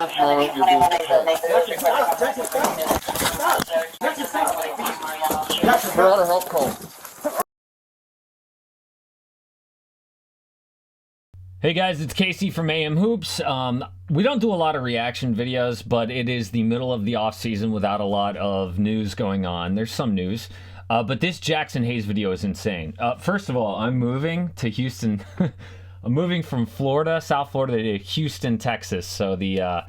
this moment you're being detained. We're on a help call. Hey guys, it's Casey from AM Hoops. We don't do a lot of reaction videos, but it is the middle of the off season without a lot of news going on. There's some news, but this Jaxson Hayes video is insane. First of all, I'm moving to Houston. I'm moving from Florida, South Florida, to Houston, Texas. So the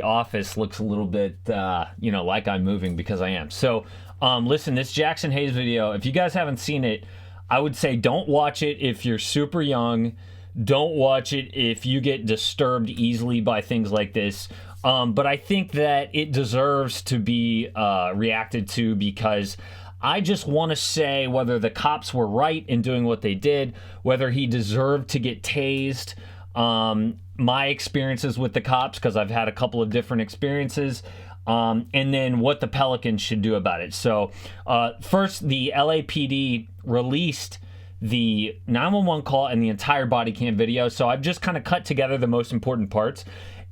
office looks a little bit, like I'm moving because I am. So listen, this Jaxson Hayes video, if you guys haven't seen it, I would say don't watch it if you're super young. Don't watch it if you get disturbed easily by things like this. But I think that it deserves to be reacted to because I just want to say whether the cops were right in doing what they did, whether he deserved to get tased. My experiences with the cops, because I've had a couple of different experiences, and then what the Pelicans should do about it. So first, the LAPD released the 911 call and the entire body cam video. So I've just kind of cut together the most important parts.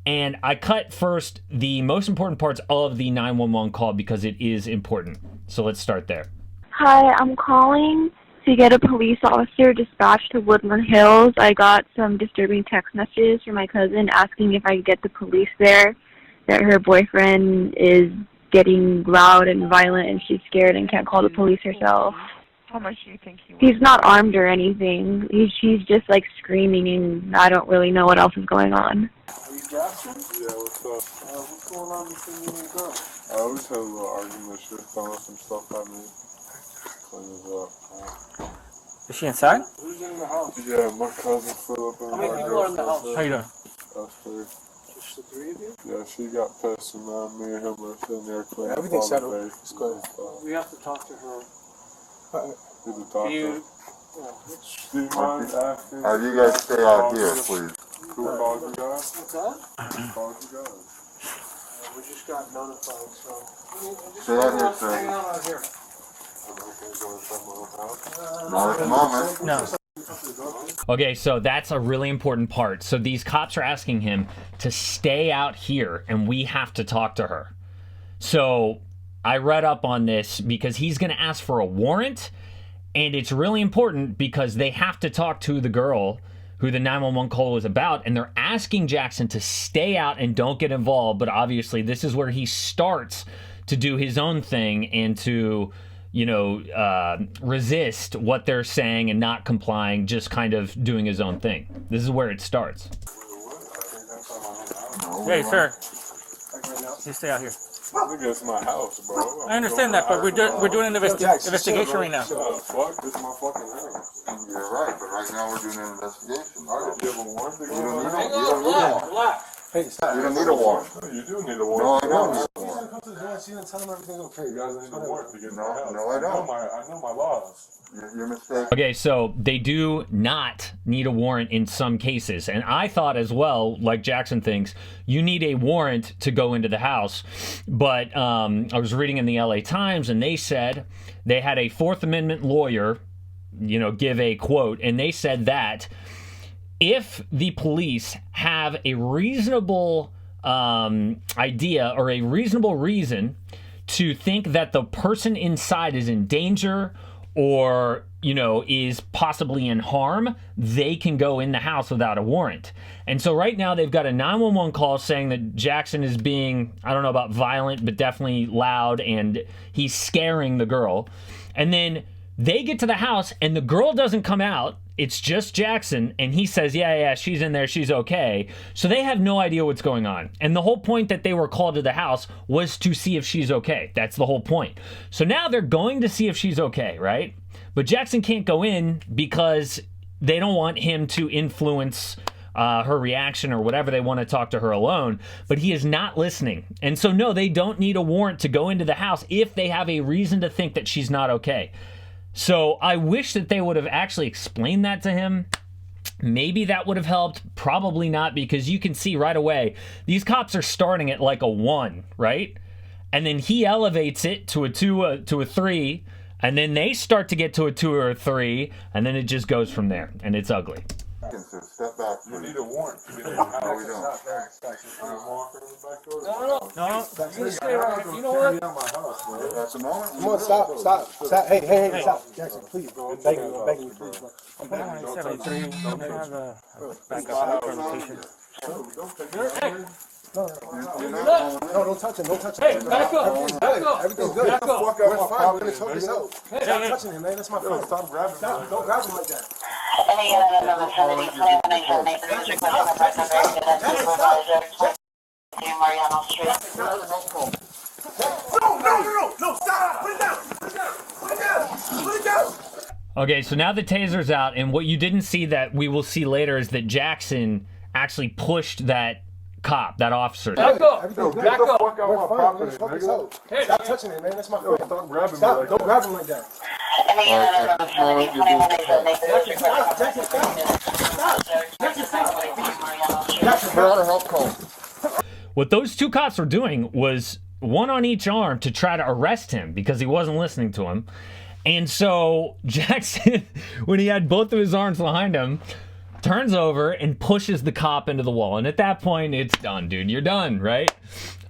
And I cut first the most important parts of the 911 call because it is important. So let's start there. Hi, I'm calling to get a police officer dispatched to Woodland Hills. I got some disturbing text messages from my cousin asking if I could get the police there, that her boyfriend is getting loud and violent and she's scared and can't call the police herself. How much do you think he was? He's not armed or anything. She's just like screaming and I don't really know what else is going on. Are you Jaxson? Yeah, what's up? What's going on between you and the girl? I always had a little argument. She was throwing some stuff at me. Clean it up. Is she inside? Who's in the house? Yeah, my cousin Philip and How many my people are in the house? girlfriend. How you doing? Us three. Just the three of you? Yeah, she got pissed and me and him were sitting there cleaning Everything's up settled. all the It's good. face. We have to talk to her. Who's the doctor? Do you mind asking? You guys stay out here, please. Who called you guys? What's that? Who called you guys? We just got notified, so. Stay out here, sir. Hang out here. Not at the moment. No. Okay, so that's a really important part. So these cops are asking him to stay out here and we have to talk to her. So I read up on this because he's going to ask for a warrant. And it's really important because they have to talk to the girl who the 911 call was about, and they're asking Jaxson to stay out and don't get involved. But obviously, this is where he starts to do his own thing and to, resist what they're saying and not complying, just kind of doing his own thing. This is where it starts. Hey, sir. You stay out here. It's my house, bro. I understand that, but we're doing an investigation right now. Fuck, this is my fucking house. You're right, but right now we're doing an investigation. I don't give a warrant. You don't need a warrant. Hey, stop. You don't need a warrant. You do need a warrant. No, I don't need a warrant. Come to the door and see and tell him everything's okay. You guys need a warrant to get in my house. No, I don't. I know my laws. You're mistaken. Okay, so they do not need a warrant in some cases. And I thought as well, like Jaxson thinks, you need a warrant to go into the house. But I was reading in the LA Times and they said they had a Fourth Amendment lawyer, give a quote. And they said that if the police have a reasonable idea or a reasonable reason to think that the person inside is in danger or, is possibly in harm, they can go in the house without a warrant. And so right now they've got a 911 call saying that Jaxson is being, I don't know about violent, but definitely loud, and he's scaring the girl. And then they get to the house and the girl doesn't come out. It's just Jaxson, and he says, yeah, she's in there, she's okay. So they have no idea what's going on. And the whole point that they were called to the house was to see if she's okay. That's the whole point. So now they're going to see if she's okay, right? But Jaxson can't go in because they don't want him to influence her reaction or whatever. They want to talk to her alone, but he is not listening. And so no, they don't need a warrant to go into the house if they have a reason to think that she's not okay. So I wish that they would have actually explained that to him. Maybe that would have helped. Probably not, because you can see right away these cops are starting at like a 1, right? And then he elevates it to a 2, to a 3, and then they start to get to a 2 or a 3, and then it just goes from there, and it's ugly. So step back, You please. need a warrant to get in the house. No, we don't. No. You stay right here. You know what? Out my house, bro. At the moment, Come on, stop. Hey, stop. Jaxson, please. I'm begging you, please. I'm 73. I'm gonna have a backup rotation. No, don't touch him. Hey, back up. Back up. Everything's good. Back up. We're fine. We're gonna talk this out. Hey, Stop touching him, man. That's my friend. Stop grabbing me. Don't grab him like that. No, stop. Put it down. Okay, so now the taser's out, and what you didn't see that we will see later is that Jaxson actually pushed that cop, that officer. Back up. Everything's good. Get the fuck out We're my fine. We're property, gonna talk this nigga. out. Stop touching him, man. That's my friend. Stop grabbing me Stop. like Don't that. grab him like that. help call. What those two cops were doing was one on each arm to try to arrest him because he wasn't listening to him. And so Jaxson, when he had both of his arms behind him, turns over and pushes the cop into the wall. And at that point, it's done, dude. You're done, right?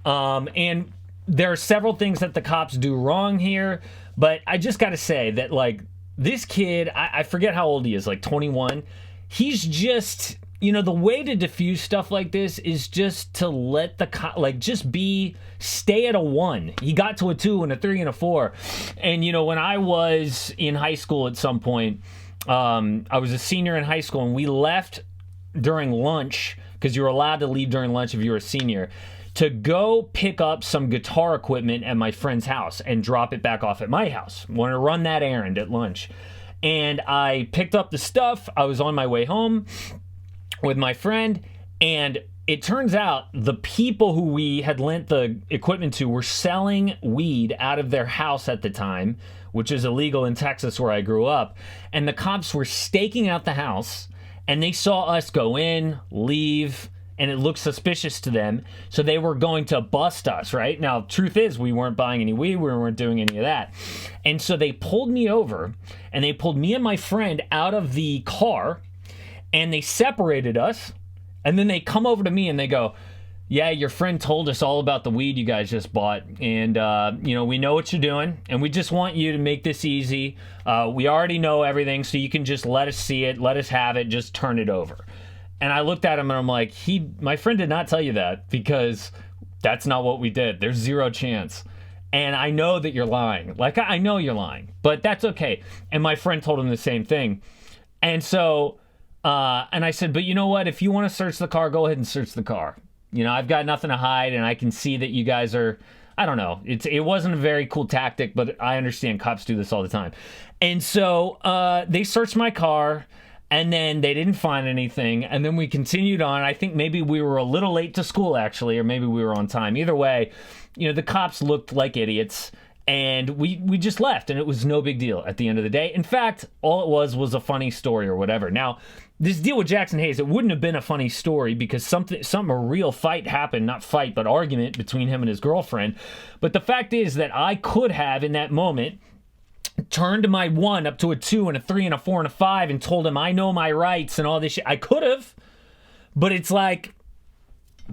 And there are several things that the cops do wrong here. But I just got to say that, like, this kid, I forget how old he is, like 21. He's just, you know, the way to diffuse stuff like this is just to let the cop, like, just stay at a 1. He got to a 2 and a 3 and a 4. And, you know, when I was in high school at some point, I was a senior in high school, and we left during lunch, because you were allowed to leave during lunch if you were a senior, to go pick up some guitar equipment at my friend's house and drop it back off at my house. Wanted to run that errand at lunch. And I picked up the stuff. I was on my way home with my friend, and it turns out the people who we had lent the equipment to were selling weed out of their house at the time, which is illegal in Texas where I grew up. And the cops were staking out the house, and they saw us go in, leave, and it looked suspicious to them, so they were going to bust us, right? Now, truth is, we weren't buying any weed, we weren't doing any of that. And so they pulled me over, and they pulled me and my friend out of the car, and they separated us, and then they come over to me and they go, yeah, your friend told us all about the weed you guys just bought, and, you know, we know what you're doing, and we just want you to make this easy. We already know everything, so you can just let us see it, let us have it, just turn it over. And I looked at him and I'm like, my friend did not tell you that, because that's not what we did. There's zero chance. And I know that you're lying. Like, I know you're lying, but that's okay. And my friend told him the same thing. And so, and I said, but you know what? If you want to search the car, go ahead and search the car. You know, I've got nothing to hide, and I can see that you guys are, I don't know. It wasn't a very cool tactic, but I understand cops do this all the time. And so they searched my car, and then they didn't find anything, and then we continued on. I think maybe we were a little late to school, actually, or maybe we were on time. Either way, you know, the cops looked like idiots, and we just left, and it was no big deal at the end of the day. In fact, all it was a funny story or whatever. Now, this deal with Jaxson Hayes, it wouldn't have been a funny story because a real fight happened, not fight, but argument between him and his girlfriend. But the fact is that I could have, in that moment, turned my 1 up to a 2 and a 3 and a 4 and a 5 and told him I know my rights and all this shit. I could have, but it's like,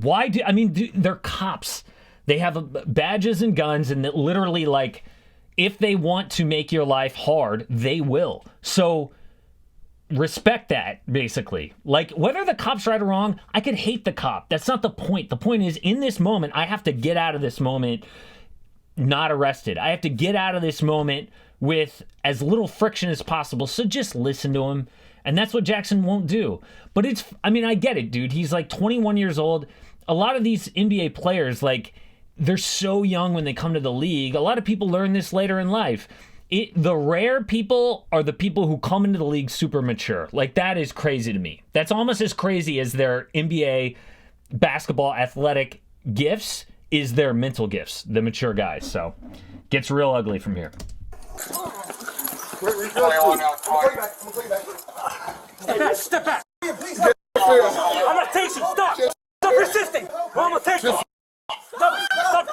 why do, I mean, they're cops. They have badges and guns, and that literally, like, if they want to make your life hard, they will. So respect that, basically. Like, whether the cop's right or wrong, I could hate the cop. That's not the point. The point is, in this moment, I have to get out of this moment not arrested. I have to get out of this moment with as little friction as possible. So just listen to him. And that's what Jaxson won't do. But it's, I mean, I get it, dude. He's like 21 years old. A lot of these NBA players, like, they're so young when they come to the league. A lot of people learn this later in life. The rare people are the people who come into the league super mature. Like, that is crazy to me. That's almost as crazy as their NBA basketball athletic gifts is their mental gifts, the mature guys. So, gets real ugly from here. Step back. I'm not tasing. Stop. Stop resisting. I'm gonna take you. Stop.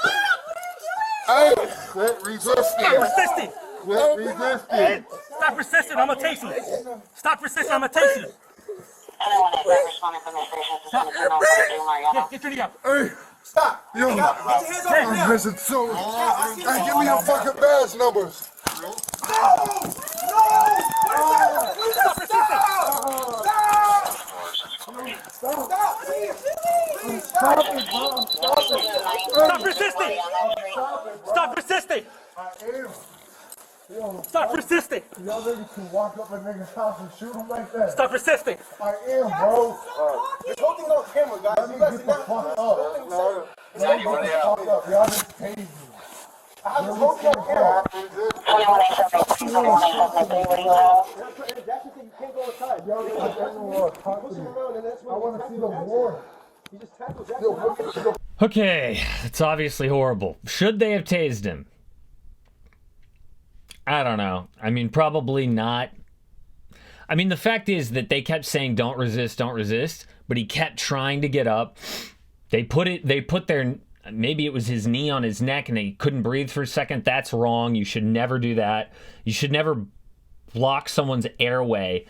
Hey, quit resisting. Stop resisting. Quit resisting. Stop resisting. I'm gonna take you. Stop resisting. I'm gonna take you. Get your knee up. Hey, Stop. yo, Stop. Get your hands off me now. listen, so, Hey, hey, give me your fucking badge numbers. No! Stop resisting! Stop resisting! Stop resisting! Stop resisting! Y'all niggas can walk up a nigga's house and shoot him like that. Stop resisting! I am, bro. This whole thing's on camera, guys. You guys Get the fuck up. not. Get the fuck up. Y'all just tased me. I have this whole thing on camera. Jackson said you can't go inside. Y'all niggas talk to me. I want to see the war. You just tackled Jackson. Okay, it's obviously horrible. Should they have tased him? I don't know. I mean, probably not. I mean, the fact is that they kept saying, don't resist, but he kept trying to get up. They put their, maybe it was his knee on his neck and he couldn't breathe for a second. That's wrong. You should never do that. You should never block someone's airway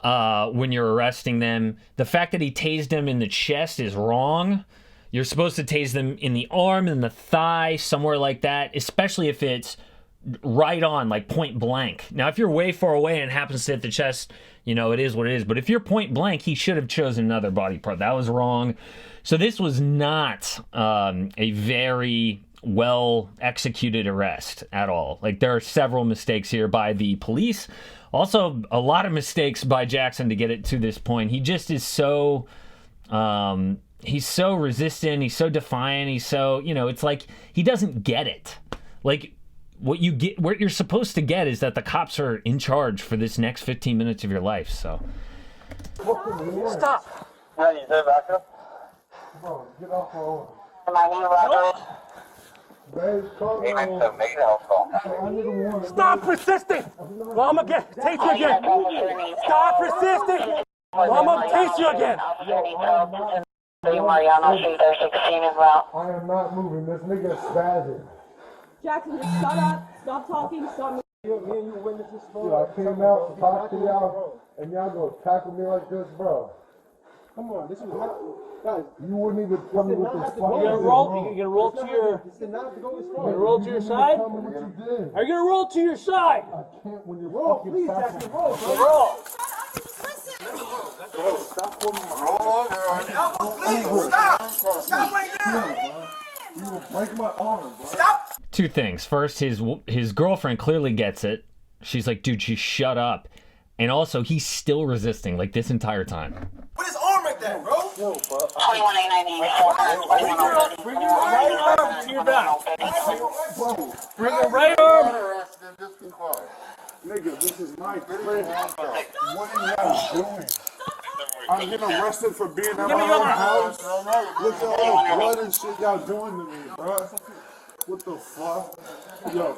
when you're arresting them. The fact that he tased him in the chest is wrong. You're supposed to tase them in the arm, in the thigh, somewhere like that, especially if it's right on, like point blank. Now, if you're way far away and it happens to hit the chest, you know, it is what it is. But if you're point blank, he should have chosen another body part. That was wrong. So this was not a very well executed arrest at all. Like, there are several mistakes here by the police. Also, a lot of mistakes by Jaxson to get it to this point. He just is so... he's so resistant. He's so defiant. He's so, you know, it's like he doesn't get it. Like, what you're supposed to get is that the cops are in charge for this next 15 minutes of your life. So Stop! Bro, get off my arm. Babe, call me. I need a warrant. Stop resisting! Well, I'm gonna take you again. Stop resisting! Well, I'm gonna taste you again. I am not moving. This nigga is spazzing. Jaxson, just shut up. Stop talking. Stop. Dude, I came out to talk to y'all, and y'all go tackle me like this, bro. Come on, this is not. Guys, You wouldn't even tell me what this fuck You're is. gonna roll. You're gonna roll to your. this did not have to go this You're far. gonna roll to your side. Tell me what you did. Are you gonna roll to your side? I can't when you're Roll, fucking please, tackling Jackson, roll, bro. Roll. You will break my arm, bro. two things. First, his girlfriend clearly gets it. She's like, dude, just shut up. And also, he's still resisting, like, this entire time. Put his arm right there, bro. Bring your right arm to your back. Bring your right arm. Just be quiet. Nigga, this is my friend. What are y'all doing? I'm getting arrested for being at my own house. Look at all the blood and shit y'all doing to me, bro. What the fuck? Yo,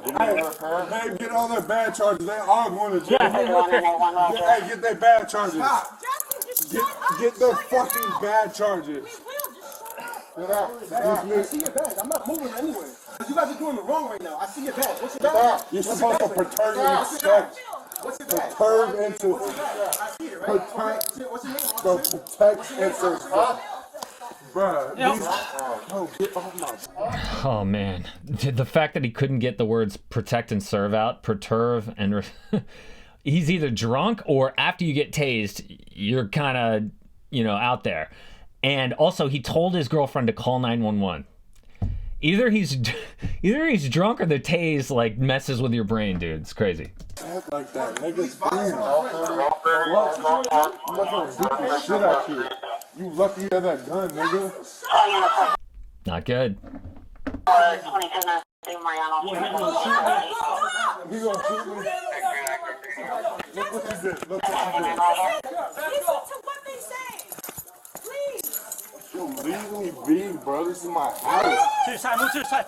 babe, get all their bad charges. They are going to jail. Hey, get their bad charges. Get their fucking bad charges. Get out. I see your badge. I'm not moving anyway. You guys are doing it wrong right now. I see your badge. What's your badge? You're supposed to perturb and respect. What's your badge? Perturb and to I see it, right? protect. What's your name? So protect and to. Bruh, get off my. Oh, man. The fact that he couldn't get the words protect and serve out, perturb, and... he's either drunk or after you get tased, you're kind of, you know, out there. And also, he told his girlfriend to call 911. Either he's drunk or the tase, like, messes with your brain, dude. It's crazy. Act like that, niggas. I'm not gonna beat the shit out you. You lucky you have that gun, nigga. Not good. He gonna shoot me. Look what you did. Look what you did. Listen to what they say. Please. Yo, leave me be, bro. This is my house. To your side, move to your side.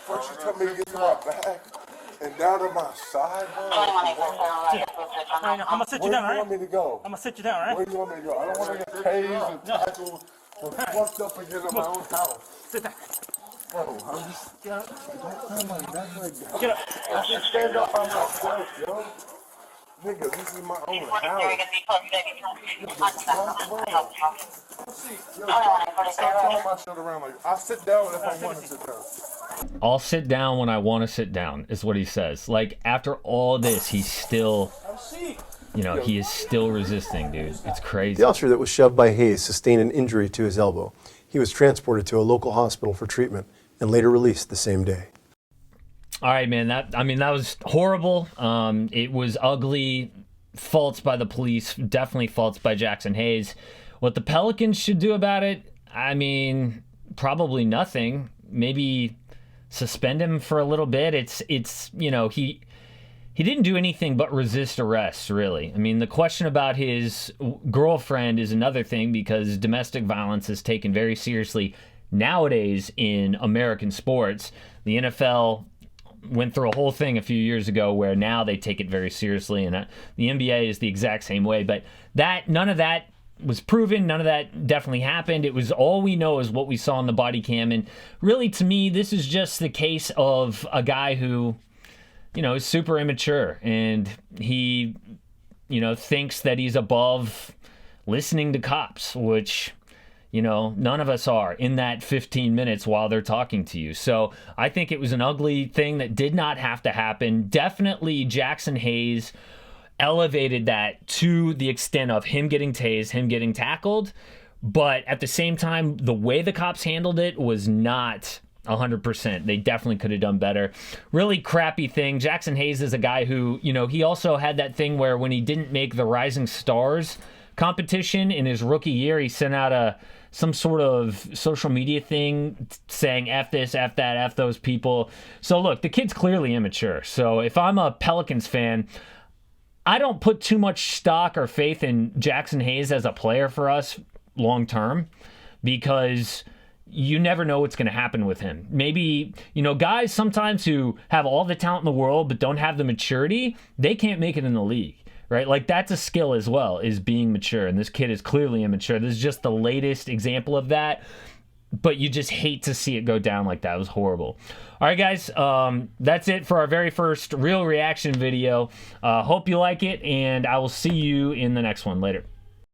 First you tell me to get to my back and down to my side, bro. I'm gonna sit you Where down, do you alright? want me to go? I'm gonna sit you down, alright? Where do you want me to go? I don't want to get tased and tackled or fucked up again in my own house. Sit down. Bro, I'm just don't turn my back like that. Get up. I can stand up by myself, yo. Nigga, this is my own house. Stop throwing my shit around like I sit down if I want to sit down. I'll sit down when I want to sit down, is what he says. Like, after all this, he's still, you know, he is still resisting, dude. It's crazy. The officer that was shoved by Hayes sustained an injury to his elbow. He was transported to a local hospital for treatment and later released the same day. All right, man. That was horrible. It was ugly. Faults by the police. Definitely faults by Jaxson Hayes. What the Pelicans should do about it, I mean, probably nothing. Maybe suspend him for a little bit. It's you know, he didn't do anything but resist arrest, really. I mean, the question about his girlfriend is another thing, because domestic violence is taken very seriously nowadays in American sports. The NFL went through a whole thing a few years ago where now they take it very seriously, and the NBA is the exact same way. But none of that was proven. None of that definitely happened. It was, all we know is what we saw on the body cam. And really, to me, this is just the case of a guy who, you know, is super immature, and he, you know, thinks that he's above listening to cops, which, you know, none of us are in that 15 minutes while they're talking to you. So I think it was an ugly thing that did not have to happen. Definitely Jaxson Hayes elevated that to the extent of him getting tased, him getting tackled. But at the same time, the way the cops handled it was not 100%. They definitely could have done better. Really crappy thing. Jaxson Hayes is a guy who, you know, he also had that thing where when he didn't make the Rising Stars competition in his rookie year, he sent out some sort of social media thing saying F this, F that, F those people. So look, the kid's clearly immature. So if I'm a Pelicans fan, I don't put too much stock or faith in Jaxson Hayes as a player for us long term, because you never know what's going to happen with him. Maybe, you know, guys sometimes who have all the talent in the world but don't have the maturity, they can't make it in the league. Right? Like, that's a skill as well, is being mature. And this kid is clearly immature. This is just the latest example of that. But you just hate to see it go down like that. It was horrible. All right, guys. That's it for our very first real reaction video. Hope you like it, and I will see you in the next one. Later.